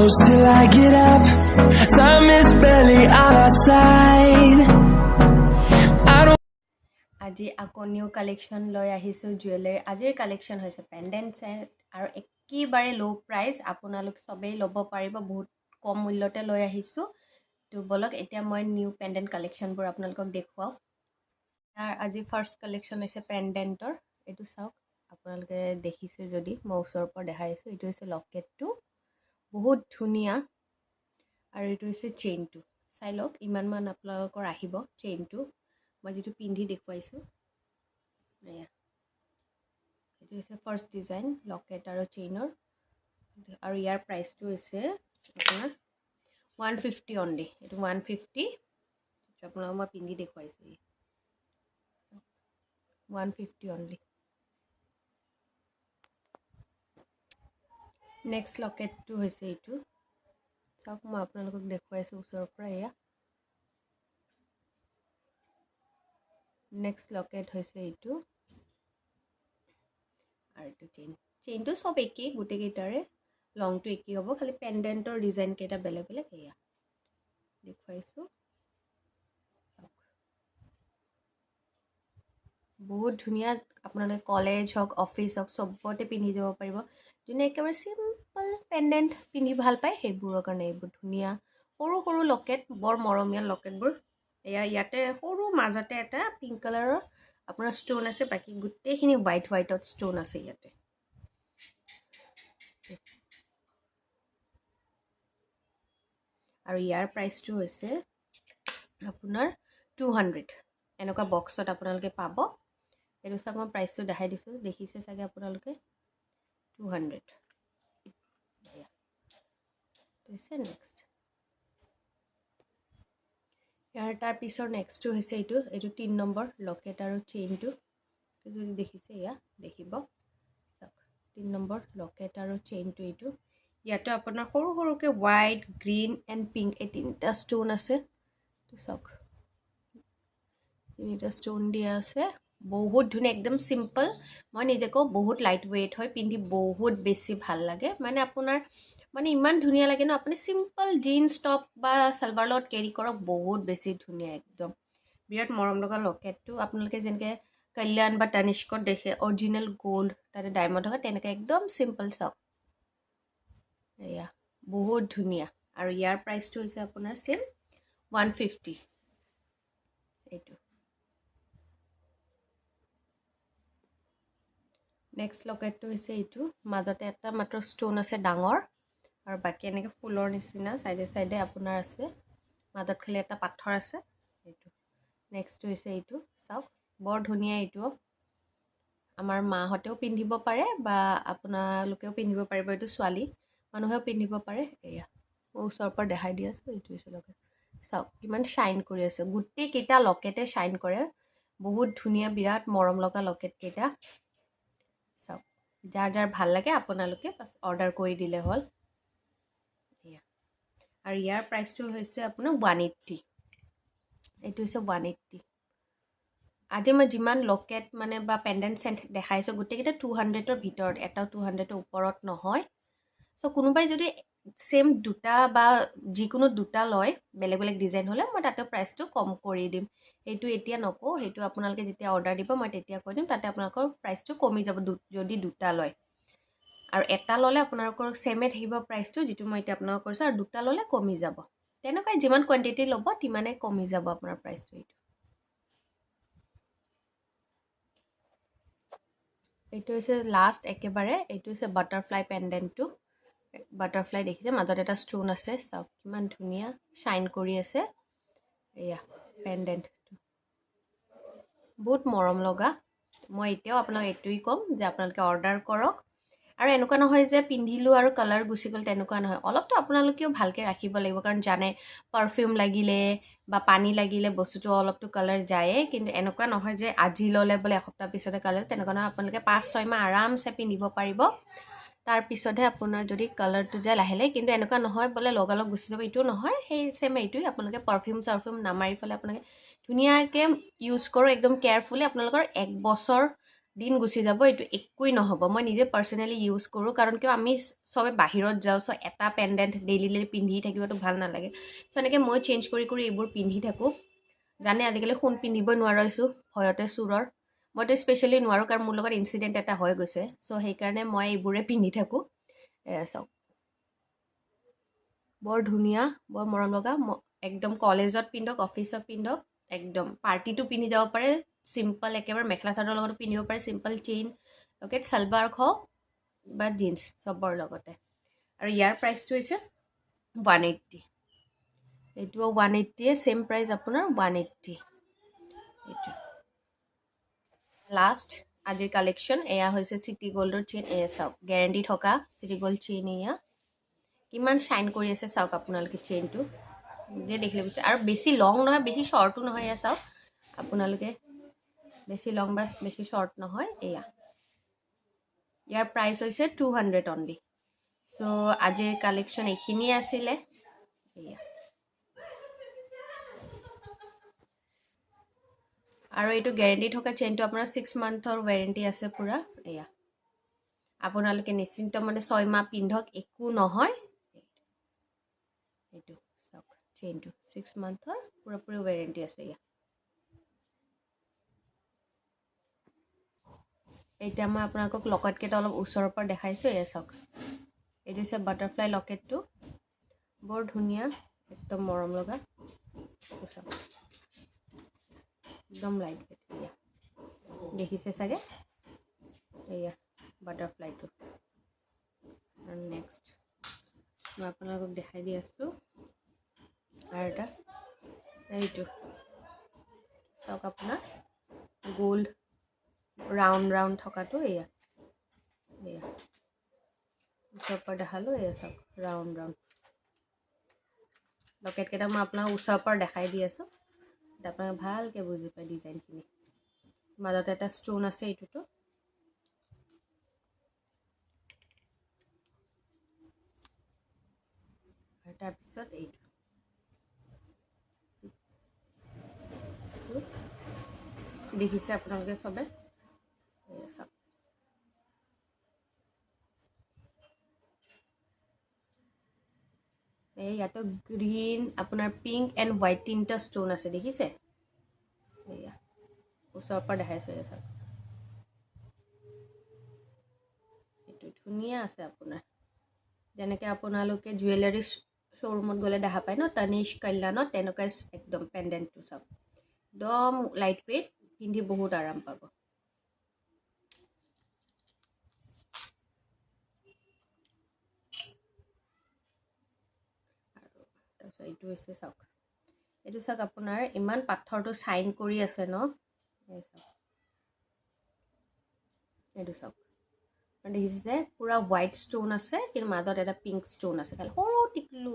close till I get up. Time is barely on our side. I don't. আজি আকৌ new collection লৈ আহিছোঁ jewellery আজিৰ collection হৈছে পেণ্ডেণ্ট ছেট আৰু একেবাৰে ল' প্ৰাইচ আপোনালোক চবেই ল'ব পাৰিব বহুত কম মূল্যতে লৈ আহিছোঁ তো বলক এতিয়া মই নিউ পেণ্ডেণ্ট কালেকশ্যনবোৰ আপোনালোকক দেখুৱাওঁ আৰু আজি ফাৰ্ষ্ট কালেকশ্যন হৈছে পেণ্ডেণ্টৰ এইটো চাওক আপোনালোকে দেখিছে যদি মই ওচৰৰ পৰা দেখাই আছোঁ এইটো হৈছে লকেটটো বহুত ধুনীয়া আৰু এইটো হৈছে চেইনটো চাই লওক ইমানমান আপোনালোকৰ আহিব চেইনটো মই যেটো পিন্ধি দেখুৱাইছোঁ এয়া এইটো হৈছে ফাৰ্ষ্ট ডিজাইন লকেট আৰু চেইনৰ আৰু ইয়াৰ প্ৰাইচটো হৈছে আপোনাৰ 150 অনলি এইটো 150 আপোনালোকক মই পিন্ধি দেখুৱাইছোঁ 150 অনলি নেক্সট লকেটটো হৈছে এইটো চাওক মই আপোনালোকক দেখুৱাইছোঁ ওচৰৰ পৰা এয়া নেক্সট লকেট হৈছে এইটো আৰু এইটো চেইনটো সব একেই গোটেইকেইটাৰে লংটো একেই হ'ব খালি পেণ্ডেণ্টৰ ডিজাইন কেইটা বেলেগ বেলেগ এয়া দেখুৱাইছোঁ বহুত ধুনীয়া আপোনালোকে কলেজ হওক অফিচ হওক চবতে পিন্ধি যাব পাৰিব যোনে একেবাৰে চিম্পল পেণ্ডেণ্ট পিন্ধি ভাল পায় সেইবোৰৰ কাৰণে এইবোৰ ধুনীয়া সৰু সৰু লকেট বৰ মৰমীয়াল লকেটবোৰ এয়া ইয়াতে সৰু মাজতে এটা পিংক কালাৰৰ আপোনাৰ ষ্টোন আছে বাকি গোটেইখিনি হোৱাইটত ষ্টোন আছে ইয়াতে আৰু ইয়াৰ প্ৰাইচটো হৈছে আপোনাৰ 200 এনেকুৱা বক্সত আপোনালোকে পাব এইটো চাওক মই প্ৰাইচটো দেখাই দিছোঁ দেখিছে চাগে আপোনালোকে 200 হৈছে নেক্সট ইয়াৰ তাৰ পিছৰ নেক্সটটো হৈছে এইটো 3 নম্বৰ লকেট আৰু চেইনটো যদি দেখিছে এয়া দেখিব চাওক 3 নম্বৰ লকেট আৰু চেইনটো এইটো ইয়াতে আপোনাৰ সৰু সৰুকে হোৱাইট গ্ৰীন এণ্ড পিংক এই তিনিটা ষ্টোন আছে তো চাওক তিনিটা ষ্টোন দিয়া আছে বহুত ধুনীয়া একদম সিম্পল মই নিজে কওঁ বহুত লাইট ৱেইট হয় পিন্ধি বহুত বেছি ভাল লাগে মানে আপোনাৰ মানে ইমান ধুনীয়া লাগে ন আপুনি সিম্পল জিন্স টপ বা সালৱাৰ লগত কেৰি কৰক বহুত বেছি ধুনীয়া একদম বিৰাট মৰম লগা লকেটটো আপোনালোকে যেনেকৈ কল্যাণ বা তানিষ্কত দেখে অৰিজিনেল গোল্ড তাতে ডায়মণ্ড থকা তেনেকৈ একদম সিম্পল চাওক এয়া বহুত ধুনীয়া আৰু ইয়াৰ প্ৰাইচটো হৈছে আপোনাৰ সেম 150 এইটো নেক্সট লকেটটো হৈছে এইটো মাজতে এটা মাত্ৰ ষ্টোন আছে ডাঙৰ আৰু বাকি এনেকৈ ফুলৰ নিচিনা সাইডে সাইডে আপোনাৰ আছে মাজত খালি এটা পাথৰ আছে এইটো নেক্সট হৈছে এইটো চাওক বৰ ধুনীয়া এইটো আমাৰ মাহঁতেও পিন্ধিব পাৰে বা আপোনালোকেও পিন্ধিব পাৰিব এইটো ছোৱালী মানুহেও পিন্ধিব পাৰে এয়া মই ওচৰৰ পৰা দেখাই দি আছোঁ এইটো হৈছে লকেট চাওক কিমান শ্বাইন কৰি আছে গোটেইকেইটা লকেটে শ্বাইন কৰে বহুত ধুনীয়া বিৰাট মৰম লগা লকেট কেইটা চাওক যাৰ যাৰ ভাল লাগে আপোনালোকে অৰ্ডাৰ কৰি দিলে হ'ল এয়া আৰু ইয়াৰ প্ৰাইচটো হৈছে আপোনাৰ 180 এইটো হৈছে 180 আজি মই যিমান লকেট মানে বা পেণ্ডেণ্ট চেণ্ট দেখাইছোঁ গোটেইকেইটা 200ৰ ভিতৰত এটাও 200ৰ ওপৰত নহয় চ' কোনোবাই যদি সেম দুটা বা যিকোনো দুটা লয় বেলেগ বেলেগ ডিজাইন হ'লে মই তাতে প্ৰাইচটো কম কৰি দিম সেইটো এতিয়া নকওঁ সেইটো আপোনালোকে যেতিয়া অৰ্ডাৰ দিব মই তেতিয়া কৈ দিম তাতে আপোনালোকৰ প্ৰাইচটো কমি যাব যদি দুটা লয় আৰু এটা ল'লে আপোনালোকৰ সেমে থাকিব প্ৰাইচটো যিটো মই এতিয়া আপোনালোকক কৈছোঁ আৰু দুটা ল'লে কমি যাব তেনেকৈ যিমান কোৱান্টিটি ল'ব তিমানে কমি যাব আপোনাৰ প্ৰাইচটো এইটো হৈছে লাষ্ট একেবাৰে এইটো হৈছে বাটাৰফ্লাই পেণ্ডেণ্টটো বাটাৰফ্লাই দেখিছে মাজত এটা ষ্টোন আছে চাওক কিমান ধুনীয়া শ্বাইন কৰি আছে এয়া পেণ্ডেণ্টটো বহুত মৰম লগা মই এতিয়াও আপোনাক এইটোৱেই ক'ম যে আপোনালোকে অৰ্ডাৰ কৰক আৰু এনেকুৱা নহয় যে পিন্ধিলোঁ আৰু কালাৰ গুচি গ'ল তেনেকুৱা নহয় অলপতো আপোনালোকেও ভালকৈ ৰাখিব লাগিব কাৰণ জানে পাৰফিউম লাগিলে বা পানী লাগিলে বস্তুটো অলপতো কালাৰ যায়েই কিন্তু এনেকুৱা নহয় যে আজি ল'লে বোলে এসপ্তাহ পিছতে কালাৰ তেনেকুৱা নহয় আপোনালোকে 5-6 মাহ আৰামছে পিন্ধিব পাৰিব তাৰ পিছতহে আপোনাৰ যদি কালাৰটো যায় লাহে লাহে কিন্তু এনেকুৱা নহয় বোলে লগালগ গুচি যাব এইটো নহয় সেই সেম এইটোৱে আপোনালোকে পাৰফিউম চাৰফিউম নামাৰি ফেলে আপোনালোকে ধুনীয়াকৈ ইউজ কৰোঁ একদম কেয়াৰফুলি আপোনালোকৰ 1 বছৰ দিন গুচি যাব, এইটো একোৱেই নহ'ব। মই নিজে পাৰ্চনেলি ইউজ কৰোঁ, কাৰণ কিয় আমি চবে বাহিৰত যাওঁ, চ' এটা পেণ্ডেণ্ট ডেইলি পিন্ধি থাকিবতো ভাল নালাগে। চ' এনেকৈ মই চেঞ্জ কৰি কৰি এইবোৰ পিন্ধি থাকোঁ। জানে আজিকালি সোণ পিন্ধিবই নোৱাৰা হৈছোঁ ভয়তে চোৰৰ। মইতো স্পেচিয়েলি নোৱাৰোঁ, কাৰণ মোৰ লগত ইনচিডেণ্ট এটা হৈ গৈছে। চ' সেইকাৰণে মই এইবোৰে পিন্ধি থাকোঁ। এয়া চাওক, বৰ ধুনীয়া, বৰ মৰম লগা। একদম কলেজত পিন্ধক, অফিচত পিন্ধক, একদম পাৰ্টিটো পিন্ধি যাব পাৰে। চিম্পল একেবাৰে মেখেলা চাদৰ লগতো পিন্ধিব পাৰে, চিম্পল চেইন লকেট চালৱাৰ হওক বা জিন্স চবৰ লগতে। আৰু ইয়াৰ প্ৰাইচটো হৈছে 180। এইটো 180, চেম প্ৰাইচ আপোনাৰ 180। এইটো লাষ্ট আজিৰ কালেকশ্যন, এয়া হৈছে চিটি গ'ল্ডৰ চেইন। এয়া চাওক, গেৰেণ্টি থকা চিটি গ'ল্ড চেইন। এয়া কিমান শ্বাইন কৰি আছে চাওক আপোনালোকে চেইনটো, নিজে দেখিলে বুজিছে। আৰু বেছি লং নহয়, বেছি শ্বৰ্টো নহয়। এয়া চাওক আপোনালোকে, বেছি লং বা বেছি শ্বৰ্ট নহয়। এয়া ইয়াৰ প্ৰাইচ হৈছে 200 অনলি। চ' আজিৰ কালেকশ্যন এইখিনিয়ে আছিলে। এয়া আৰু এইটো গেৰেণ্টি থকা চেইনটো আপোনাৰ 6 মান্থৰ ৱাৰেণ্টি আছে পূৰা। এয়া আপোনালোকে নিশ্চিন্ত মানে 6 মাহ পিন্ধক, একো নহয়। এইটো চাওক, চেইনটো 6 মান্থৰ পুৰাপুৰি ৱাৰেণ্টি আছে। এয়া এতিয়া মই আপোনালোকক লকেটকেইটা অলপ ওচৰৰ পৰা দেখাইছোঁ। এয়া চাওক, এইটো হৈছে বাটাৰফ্লাই লকেটটো, বৰ ধুনীয়া, একদম মৰম লগা। চাওক একদম লাইট ৱেট। এয়া দেখিছে চাগে, এয়া বাটাৰফ্লাইটো। আৰু নেক্সট মই আপোনালোকক দেখাই দি আছোঁ আৰু এটা, এইটো চাওক আপোনাৰ গোল্ড ৰাউণ্ড থকাটো। এয়া ওচৰৰ পৰা দেখালোঁ। এয়া চাওক ৰাউণ্ড লকেটকেইটা মই আপোনাক ওচৰৰ পৰা দেখাই দি আছোঁ, আপোনালোকে ভালকৈ বুজি পায় ডিজাইনখিনি। মাজতে এটা ষ্টোন আছে এইটোতো। আৰু তাৰপিছত এইটো দেখিছে আপোনালোকে চবে। চাওক এই ইয়াতো গ্ৰীণ, আপোনাৰ পিংক এণ্ড হোৱাইট তিনিটা ষ্টোন আছে, দেখিছে। এয়া ওচৰৰ পৰা দেখাইছোঁ। এয়া চাওক, এইটো ধুনীয়া আছে আপোনাৰ, যেনেকৈ আপোনালোকে জুৱেলাৰী শ্ব'ৰুমত গ'লে দেখা পায় ন, তনিষ্ক কল্যাণত, তেনেকুৱাই একদম পেণ্ডেণ্টটো চাওক, একদম লাইট ৱেইট, পিন্ধি বহুত আৰাম পাব। তাৰপিছত এইটো হৈছে চাওক, এইটো চাওক আপোনাৰ ইমান পাথৰটো শ্বাইন কৰি আছে ন। এই চাওক, এইটো চাওক, দেখিছে পূৰা হোৱাইট ষ্টোন আছে, কিন্তু মাজত এটা পিংক ষ্টোন আছে, খালি সৰু টিকলু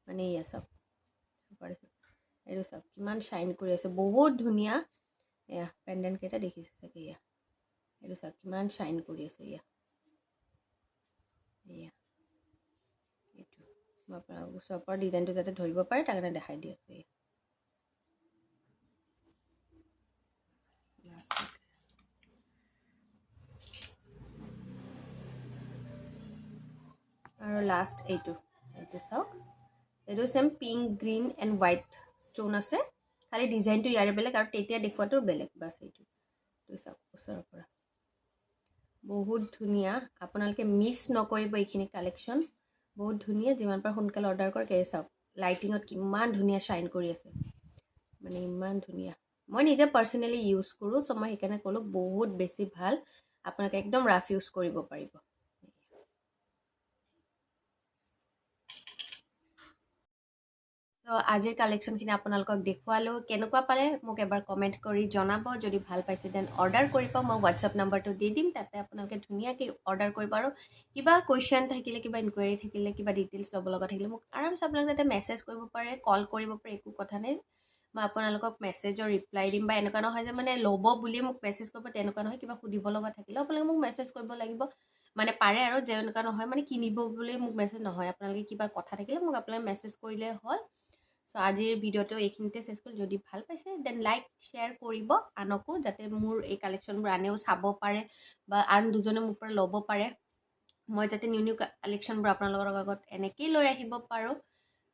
মানে। এয়া চাওক, এইটো চাওক কিমান শ্বাইন কৰি আছে, বহুত ধুনীয়া। এয়া পেণ্ডেণ্টকেইটা দেখিছে চাগে। এয়া এইটো চাওক কিমান শ্বাইন কৰি আছে। এয়া এইটো মই আপোনাক ওচৰৰ পৰা ডিজাইনটো যাতে ধৰিব পাৰে তাৰ কাৰণে দেখাই দি আছোঁ। আৰু লাষ্ট এইটো চাওক, এইটো same pink, green and white stone আছে, খালি ডিজাইনটো ইয়াৰে বেলেগ আৰু তেতিয়া দেখুৱাটো বেলেগ। বাছ এইটো চাওক ওচৰৰ পৰা, বহুত ধুনীয়া। আপোনালোকে মিছ নকৰিব এইখিনি কালেকশ্যন, বহুত ধুনীয়া। যিমান পাৰে সোনকালে অৰ্ডাৰ কৰক। এই চাওক লাইটিঙত কিমান ধুনীয়া শ্বাইন কৰি আছে, মানে ইমান ধুনীয়া। মই নিজে পাৰ্চনেলি ইউজ কৰোঁ, চ' মই সেইকাৰণে ক'লোঁ বহুত বেছি ভাল, আপোনালোকে একদম ৰাফ ইউজ কৰিব পাৰিব। ত' আজিৰ কালেকশ্যনখিনি আপোনালোকক দেখুৱালোঁ, কেনেকুৱা পালে মোক এবাৰ কমেণ্ট কৰি জনাব। যদি ভাল পাইছে দেন অৰ্ডাৰ কৰিব, মই হোৱাটছআপ নাম্বাৰটো দি দিম, তাতে আপোনালোকে ধুনীয়াকৈ অৰ্ডাৰ কৰিব। আৰু কিবা কুৱেশ্যন থাকিলে, কিবা ইনকুৱাৰী থাকিলে, কিবা ডিটেইলছ ল'ব লগা থাকিলে মোক আৰামছে আপোনালোকে তাতে মেছেজ কৰিব পাৰে, কল কৰিব পাৰে, একো কথা নাই। মই আপোনালোকক মেছেজৰ ৰিপ্লাই দিম, বা এনেকুৱা নহয় যে মানে ল'ব বুলিয়ে মোক মেছেজ কৰিব, তেনেকুৱা নহয়। কিবা সুধিব লগা থাকিলেও আপোনালোকে মোক মেছেজ কৰিব লাগিব, মানে পাৰে আৰু, যে এনেকুৱা নহয় মানে কিনিব বুলি মোক মেছেজ নহয়। আপোনালোকে কিবা কথা থাকিলে মোক আপোনালোকে মেছেজ কৰিলে হয়। সো আজিৰ ভিডিঅ'টো এইখিনিতে শেষ কৰিলোঁ যদি ভাল পাইছে দেন লাইক শ্বেয়াৰ কৰিব আনকো যাতে মোৰ এই কালেকশ্যনবোৰ আনেও চাব পাৰে বা আন দুজনে মোৰ পৰা ল'ব পাৰে মই যাতে নিউ কালেকশ্যনবোৰ আপোনালোকৰ আগত এনেকেই লৈ আহিব পাৰোঁ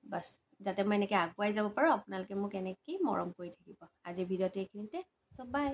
বাছ যাতে মই এনেকৈ আগুৱাই যাব পাৰোঁ আপোনালোকে মোক এনেকেই মৰম কৰি থাকিব আজিৰ ভিডিঅ'টো এইখিনিতে সো বাই